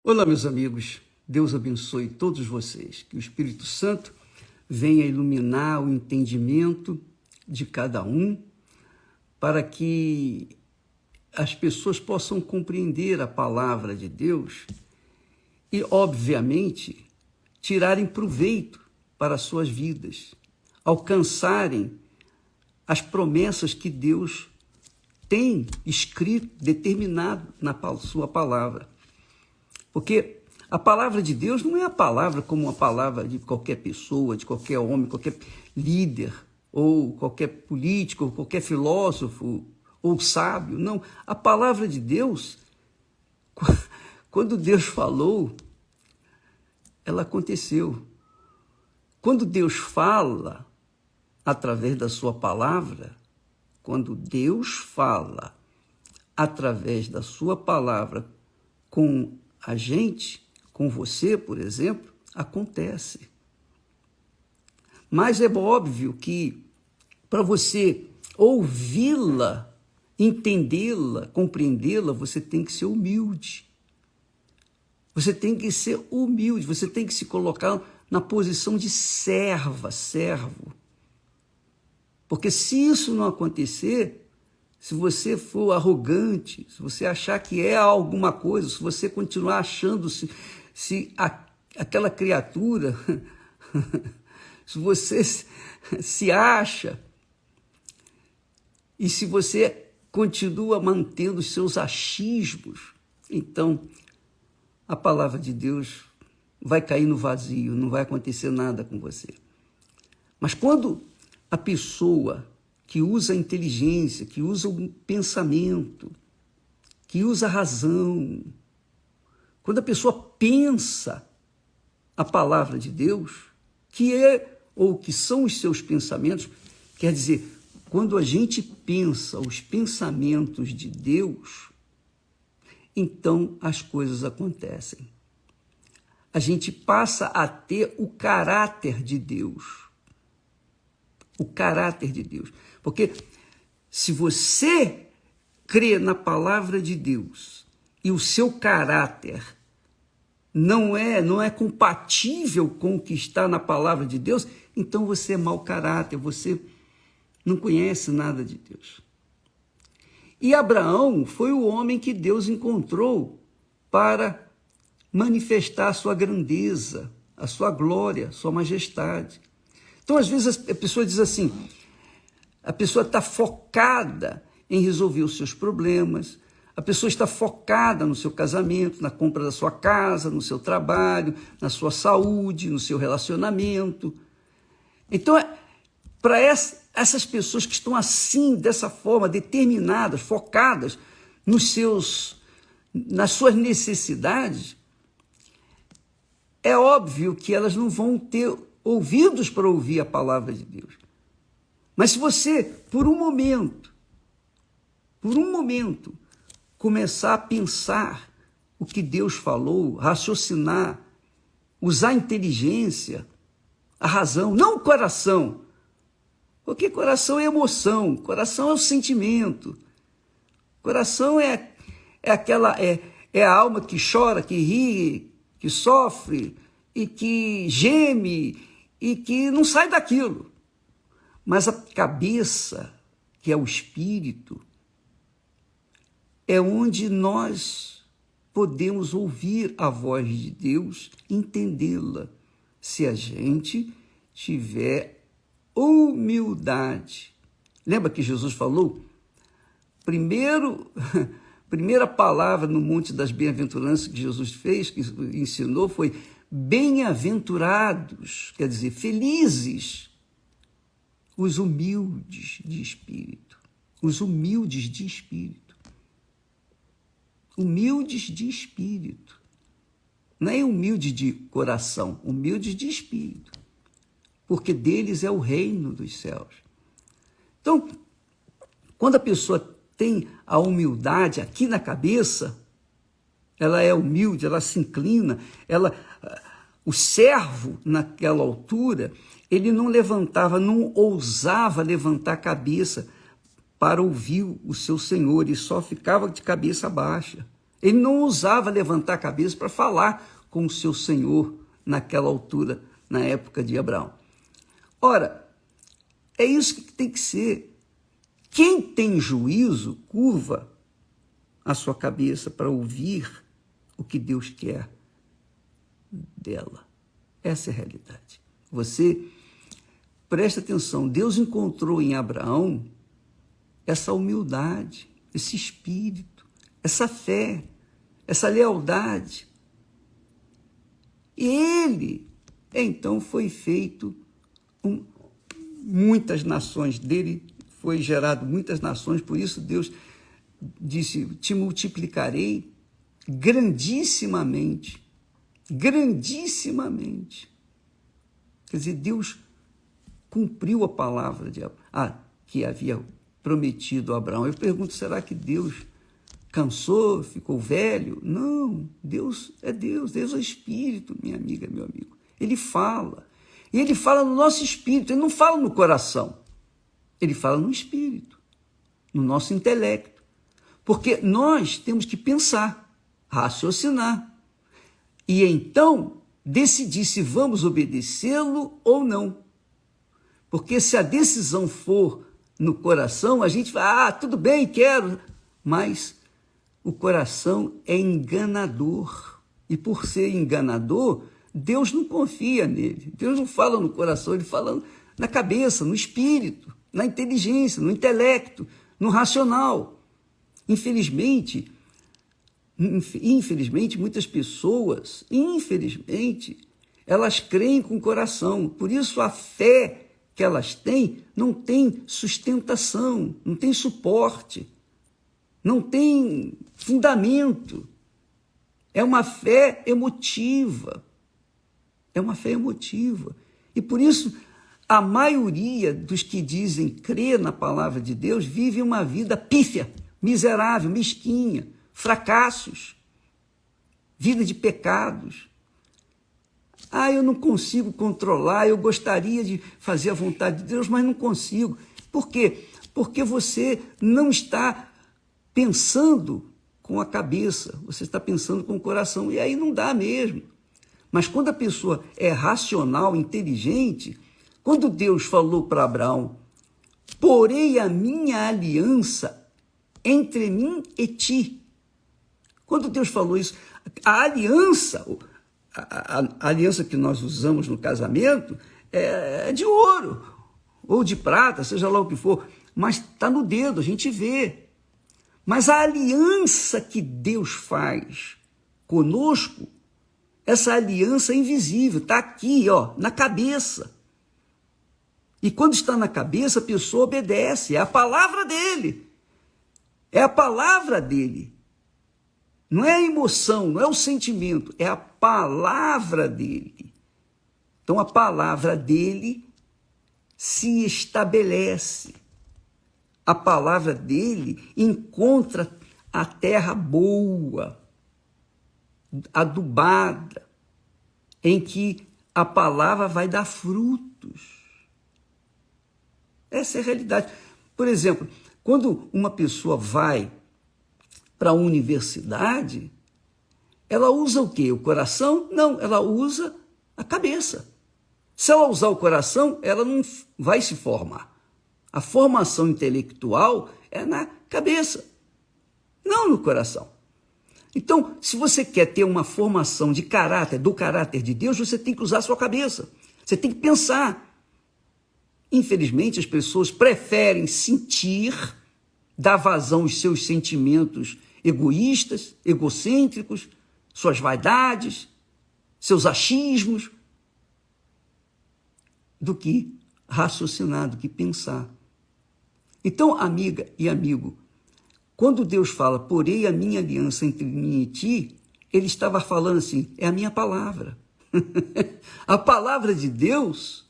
Olá, meus amigos. Deus abençoe todos vocês. Que o Espírito Santo venha iluminar o entendimento de cada um para que as pessoas possam compreender a palavra de Deus e, obviamente, tirarem proveito para as suas vidas, alcançarem as promessas que Deus tem escrito, determinado na sua palavra. Porque a palavra de Deus não é a palavra como uma palavra de qualquer pessoa, de qualquer homem, qualquer líder, ou qualquer político, ou qualquer filósofo, ou sábio. Não, a palavra de Deus, quando Deus falou, ela aconteceu. Quando Deus fala através da sua palavra, quando Deus fala através da sua palavra com a gente, com você, por exemplo, acontece. Mas é óbvio que para você ouvi-la, entendê-la, compreendê-la, você tem que ser humilde. Você tem que ser humilde, você tem que se colocar na posição de servo. Porque se isso não acontecer, se você for arrogante, se você achar que é alguma coisa, se você continuar achando se aquela criatura, se você se acha, e se você continua mantendo os seus achismos, então a palavra de Deus vai cair no vazio, não vai acontecer nada com você. Mas quando a pessoa que usa a inteligência, que usa o pensamento, que usa a razão, quando a pessoa pensa a palavra de Deus, que é ou que são os seus pensamentos, quer dizer, quando a gente pensa os pensamentos de Deus, então as coisas acontecem. A gente passa a ter o caráter de Deus. O caráter de Deus. Porque se você crê na palavra de Deus e o seu caráter não é compatível com o que está na palavra de Deus, então você é mau caráter, você não conhece nada de Deus. E Abraão foi o homem que Deus encontrou para manifestar a sua grandeza, a sua glória, a sua majestade. Então, às vezes, a pessoa diz assim, a pessoa está focada em resolver os seus problemas, a pessoa está focada no seu casamento, na compra da sua casa, no seu trabalho, na sua saúde, no seu relacionamento. Então, para essas pessoas que estão assim, dessa forma, determinadas, focadas nas suas necessidades, é óbvio que elas não vão ter ouvidos para ouvir a palavra de Deus. Mas se você, por um momento, começar a pensar o que Deus falou, raciocinar, usar a inteligência, a razão, não o coração, porque coração é emoção, coração é o sentimento, coração é a alma que chora, que ri, que sofre e que geme e que não sai daquilo. Mas a cabeça, que é o espírito, é onde nós podemos ouvir a voz de Deus, entendê-la, se a gente tiver humildade. Lembra que Jesus falou? Primeira palavra no Monte das Bem-aventuranças que Jesus fez, que ensinou, foi bem-aventurados, quer dizer, felizes, os humildes de espírito. Os humildes de espírito. Humildes de espírito. Não é humilde de coração, humildes de espírito. Porque deles é o reino dos céus. Então, quando a pessoa tem a humildade aqui na cabeça, ela é humilde, ela se inclina, o servo naquela altura, ele não ousava levantar a cabeça para ouvir o seu senhor, e só ficava de cabeça baixa. Ele não ousava levantar a cabeça para falar com o seu Senhor naquela altura, na época de Abraão. Ora, é isso que tem que ser. Quem tem juízo, curva a sua cabeça para ouvir o que Deus quer dela. Essa é a realidade. Você presta atenção, Deus encontrou em Abraão essa humildade, esse espírito, essa fé, essa lealdade. E ele, então, foi feito muitas nações, dele foi gerado muitas nações, por isso Deus disse, te multiplicarei grandissimamente, grandissimamente. Quer dizer, Deus cumpriu a palavra que havia prometido a Abraão. Eu pergunto, será que Deus cansou, ficou velho? Não, Deus é Espírito, minha amiga, meu amigo. Ele fala, e ele fala no nosso espírito, ele não fala no coração, ele fala no espírito, no nosso intelecto, porque nós temos que pensar, raciocinar, e então decidir se vamos obedecê-lo ou não. Porque se a decisão for no coração, a gente vai, tudo bem, quero, mas o coração é enganador. E por ser enganador, Deus não confia nele. Deus não fala no coração, ele fala na cabeça, no espírito, na inteligência, no intelecto, no racional. Infelizmente, muitas pessoas, elas creem com o coração. Por isso a fé que elas têm não tem sustentação, não tem suporte, não tem fundamento. É uma fé emotiva. É uma fé emotiva. E por isso a maioria dos que dizem crer na palavra de Deus vive uma vida pífia, miserável, mesquinha, fracassos, vida de pecados. Eu não consigo controlar, eu gostaria de fazer a vontade de Deus, mas não consigo. Por quê? Porque você não está pensando com a cabeça, você está pensando com o coração, e aí não dá mesmo. Mas quando a pessoa é racional, inteligente, quando Deus falou para Abraão, porei a minha aliança entre mim e ti. Quando Deus falou isso, a aliança, a aliança que nós usamos no casamento é de ouro, ou de prata, seja lá o que for, mas está no dedo, a gente vê. Mas a aliança que Deus faz conosco, essa aliança é invisível, está aqui, na cabeça. E quando está na cabeça, a pessoa obedece, é a palavra dele. É a palavra dele. Não é a emoção, não é o sentimento, é a palavra dele. Então a palavra dele se estabelece. A palavra dele encontra a terra boa, adubada, em que a palavra vai dar frutos. Essa é a realidade. Por exemplo, quando uma pessoa vai para a universidade, ela usa o quê? O coração? Não, ela usa a cabeça. Se ela usar o coração, ela não vai se formar. A formação intelectual é na cabeça, não no coração. Então, se você quer ter uma formação de caráter, do caráter de Deus, você tem que usar a sua cabeça. Você tem que pensar. Infelizmente, as pessoas preferem sentir, dar vazão aos seus sentimentos egoístas, egocêntricos, suas vaidades, seus achismos, do que raciocinar, do que pensar. Então, amiga e amigo, quando Deus fala, porei a minha aliança entre mim e ti, ele estava falando assim, é a minha palavra. A palavra de Deus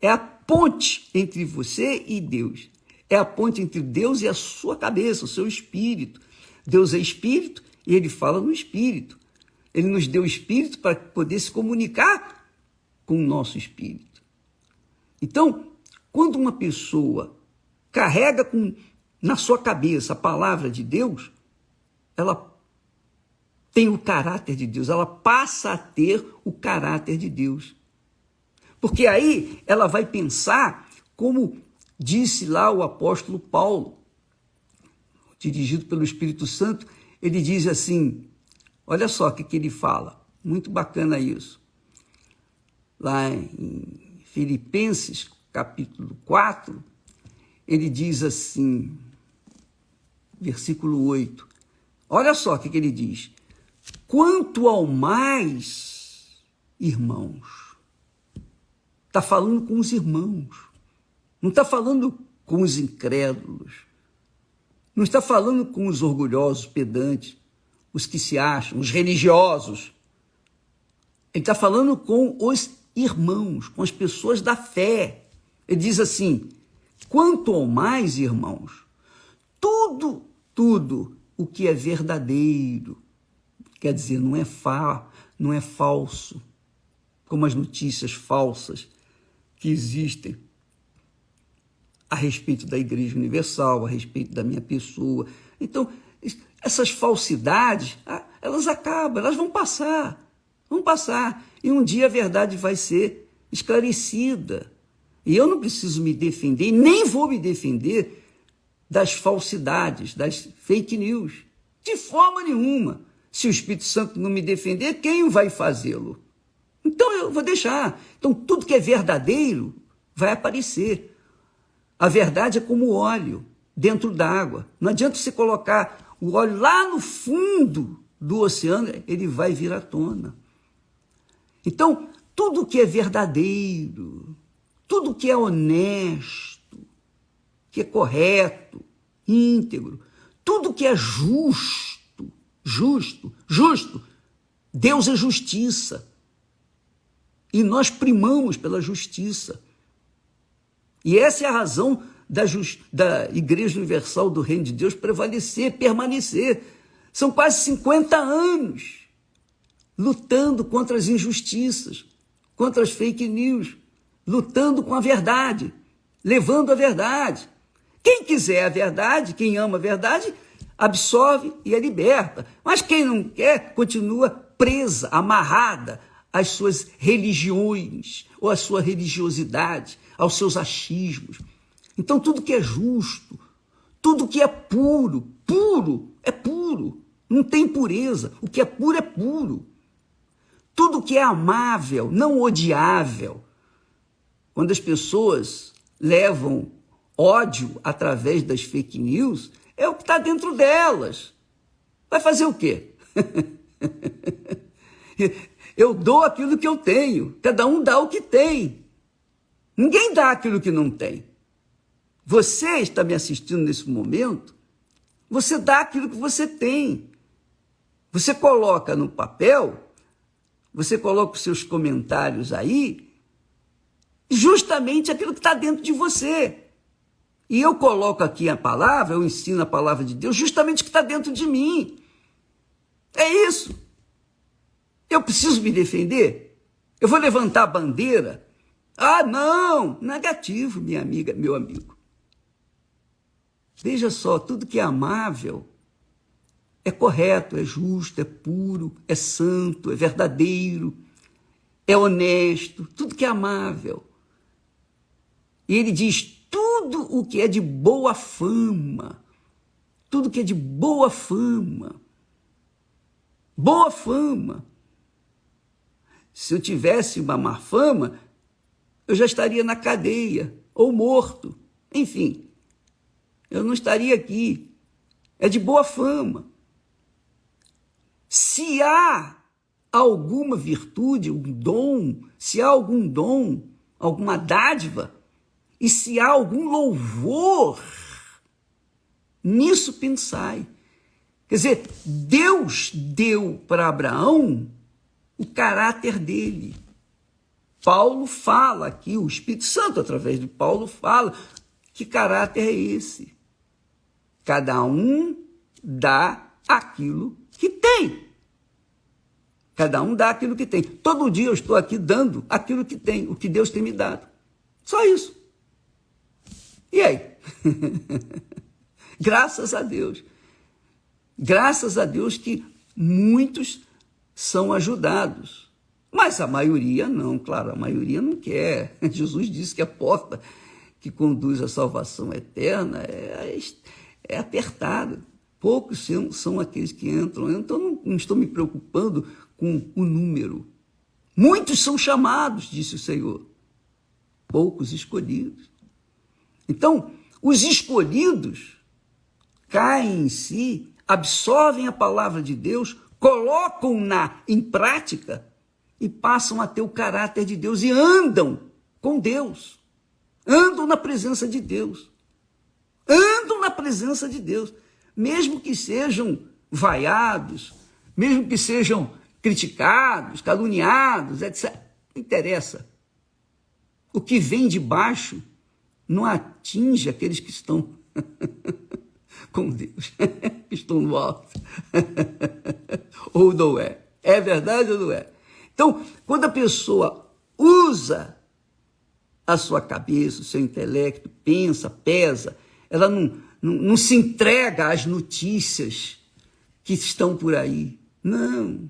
é a ponte entre você e Deus. É a ponte entre Deus e a sua cabeça, o seu espírito. Deus é espírito e ele fala no espírito. Ele nos deu o espírito para poder se comunicar com o nosso espírito. Então, quando uma pessoa carrega na sua cabeça a palavra de Deus, ela tem o caráter de Deus, ela passa a ter o caráter de Deus. Porque aí ela vai pensar, como disse lá o apóstolo Paulo, dirigido pelo Espírito Santo, ele diz assim, olha só o que ele fala, muito bacana isso. Lá em Filipenses, capítulo 4, ele diz assim, versículo 8, olha só o que ele diz. Quanto ao mais, irmãos, está falando com os irmãos, não está falando com os incrédulos, não está falando com os orgulhosos, pedantes, os que se acham, os religiosos. Ele está falando com os irmãos, com as pessoas da fé. Ele diz assim, quanto ao mais, irmãos, tudo o que é verdadeiro, quer dizer, não é falso, como as notícias falsas que existem a respeito da Igreja Universal, a respeito da minha pessoa. Então, essas falsidades, elas acabam, elas vão passar, e um dia a verdade vai ser esclarecida. E eu não preciso me defender, nem vou me defender das falsidades, das fake news, de forma nenhuma. Se o Espírito Santo não me defender, quem vai fazê-lo? Então eu vou deixar. Então tudo que é verdadeiro vai aparecer. A verdade é como óleo dentro d'água. Não adianta você colocar o óleo lá no fundo do oceano, ele vai vir à tona. Então, tudo que é verdadeiro, tudo que é honesto, que é correto, íntegro, tudo que é justo, Deus é justiça. E nós primamos pela justiça. E essa é a razão da Igreja Universal do Reino de Deus prevalecer, permanecer. São quase 50 anos lutando contra as injustiças, contra as fake news, lutando com a verdade, levando a verdade. Quem quiser a verdade, quem ama a verdade, absorve e é liberta. Mas quem não quer, continua presa, amarrada às suas religiões, ou à sua religiosidade, aos seus achismos. Então, tudo que é justo, tudo que é puro, é puro. Não tem impureza. O que é puro. Tudo que é amável, não odiável. Quando as pessoas levam ódio através das fake news, é o que está dentro delas. Vai fazer o quê? Eu dou aquilo que eu tenho. Cada um dá o que tem. Ninguém dá aquilo que não tem. Você está me assistindo nesse momento, você dá aquilo que você tem. Você coloca no papel, você coloca os seus comentários aí, justamente aquilo que está dentro de você. E eu coloco aqui a palavra, eu ensino a palavra de Deus, justamente o que está dentro de mim. É isso. Eu preciso me defender? Eu vou levantar a bandeira? Ah, não! Negativo, minha amiga, meu amigo. Veja só, tudo que é amável é correto, é justo, é puro, é santo, é verdadeiro, é honesto, tudo que é amável. E ele diz, tudo o que é de boa fama, tudo que é de boa fama. Se eu tivesse uma má fama, eu já estaria na cadeia, ou morto. Enfim, eu não estaria aqui. É de boa fama. Se há alguma virtude, um dom, se há algum dom, alguma dádiva, e se há algum louvor, nisso pensai. Quer dizer, Deus deu para Abraão o caráter dele. Paulo fala aqui, o Espírito Santo, através de Paulo, fala que caráter é esse. Cada um dá aquilo que tem. Cada um dá aquilo que tem. Todo dia eu estou aqui dando aquilo que tem, o que Deus tem me dado. Só isso. E aí? Graças a Deus. Graças a Deus que muitos são ajudados, mas a maioria não, claro, a maioria não quer. Jesus disse que a porta que conduz à salvação eterna é apertada. Poucos são aqueles que entram. Então, não estou me preocupando com o número. Muitos são chamados, disse o Senhor. Poucos escolhidos. Então, os escolhidos caem em si, absorvem a palavra de Deus, colocam-na em prática e passam a ter o caráter de Deus e andam com Deus. Andam na presença de Deus. Andam na presença de Deus. Mesmo que sejam vaiados, mesmo que sejam criticados, caluniados, etc. Não interessa. O que vem de baixo não atinge aqueles que estão com Deus, que estão no alto. Ou não é? É verdade ou não é? Então, quando a pessoa usa a sua cabeça, o seu intelecto, pensa, pesa, ela não se entrega às notícias que estão por aí. Não,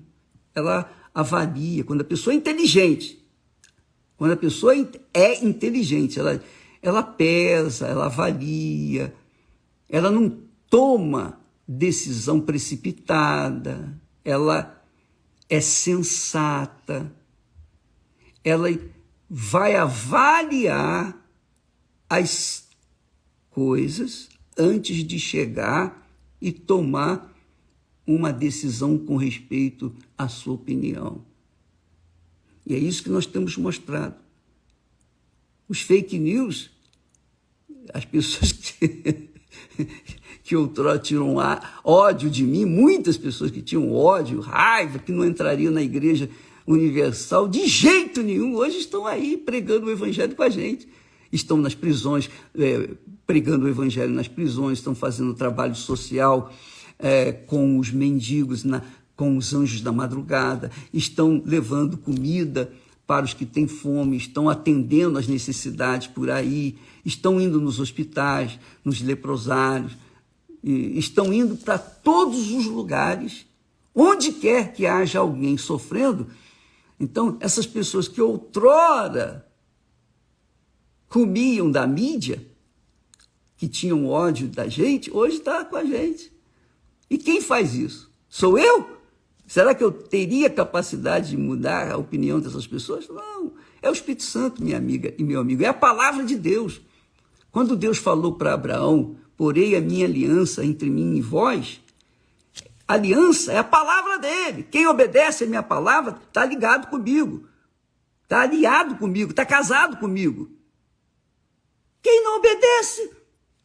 ela avalia. Quando a pessoa é inteligente, quando a pessoa é inteligente, ela pesa, ela avalia, ela não toma decisão precipitada, ela é sensata, ela vai avaliar as coisas antes de chegar e tomar uma decisão com respeito à sua opinião. E é isso que nós temos mostrado. Os fake news, as pessoas que outrora tiram ódio de mim, muitas pessoas que tinham ódio, raiva, que não entrariam na Igreja Universal, de jeito nenhum, hoje estão aí pregando o Evangelho com a gente. Estão nas prisões, pregando o Evangelho nas prisões, estão fazendo trabalho social com os mendigos, com os anjos da madrugada, estão levando comida para os que têm fome, estão atendendo às necessidades por aí, estão indo nos hospitais, nos leprosários, estão indo para todos os lugares, onde quer que haja alguém sofrendo. Então, essas pessoas que outrora comiam da mídia, que tinham ódio da gente, hoje está com a gente. E quem faz isso? Sou eu? Será que eu teria capacidade de mudar a opinião dessas pessoas? Não. É o Espírito Santo, minha amiga e meu amigo. É a palavra de Deus. Quando Deus falou para Abraão, porei a minha aliança entre mim e vós, aliança é a palavra dele. Quem obedece a minha palavra está ligado comigo, está aliado comigo, está casado comigo. Quem não obedece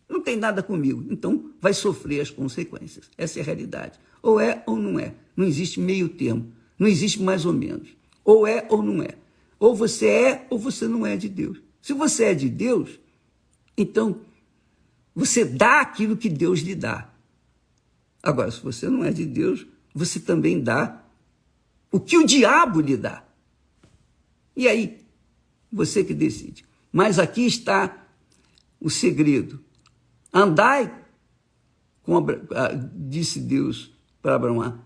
não tem nada comigo. Então vai sofrer as consequências. Essa é a realidade. Ou é ou não é. Não existe meio termo. Não existe mais ou menos. Ou é ou não é. Ou você é ou você não é de Deus. Se você é de Deus, então você dá aquilo que Deus lhe dá. Agora, se você não é de Deus, você também dá o que o diabo lhe dá. E aí, você que decide. Mas aqui está o segredo. Andai, disse Deus para Abraão,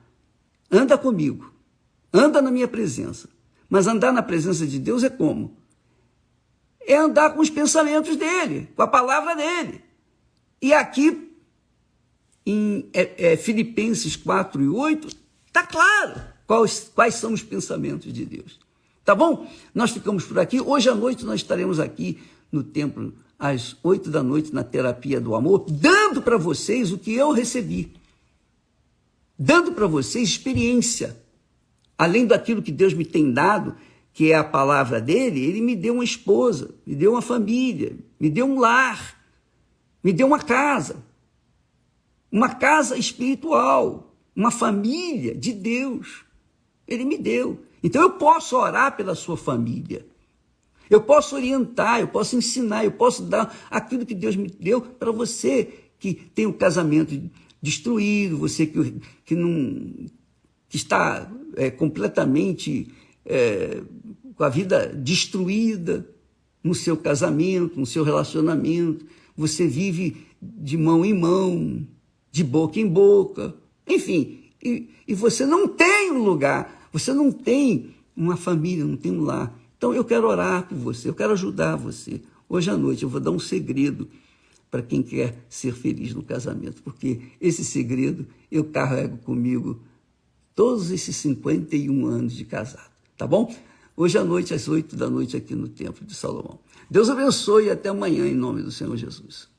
anda comigo, anda na minha presença. Mas andar na presença de Deus é como? É andar com os pensamentos dele, com a palavra dele. E aqui, em Filipenses 4:8, está claro quais são os pensamentos de Deus. Tá bom? Nós ficamos por aqui. Hoje à noite nós estaremos aqui no templo, às 8 da noite, na terapia do amor, dando para vocês o que eu recebi. Dando para vocês experiência. Além daquilo que Deus me tem dado, que é a palavra dele, ele me deu uma esposa, me deu uma família, me deu um lar, me deu uma casa espiritual, uma família de Deus. Ele me deu. Então eu posso orar pela sua família. Eu posso orientar, eu posso ensinar, eu posso dar aquilo que Deus me deu para você que tem o casamento destruído, você que está completamente com a vida destruída no seu casamento, no seu relacionamento. Você vive de mão em mão, de boca em boca. Enfim, e você não tem um lugar, você não tem uma família, não tem um lar. Então eu quero orar por você, eu quero ajudar você. Hoje à noite eu vou dar um segredo para quem quer ser feliz no casamento, porque esse segredo eu carrego comigo todos esses 51 anos de casado, tá bom? Hoje à noite, às 8 da noite, aqui no Templo de Salomão. Deus abençoe e até amanhã, em nome do Senhor Jesus.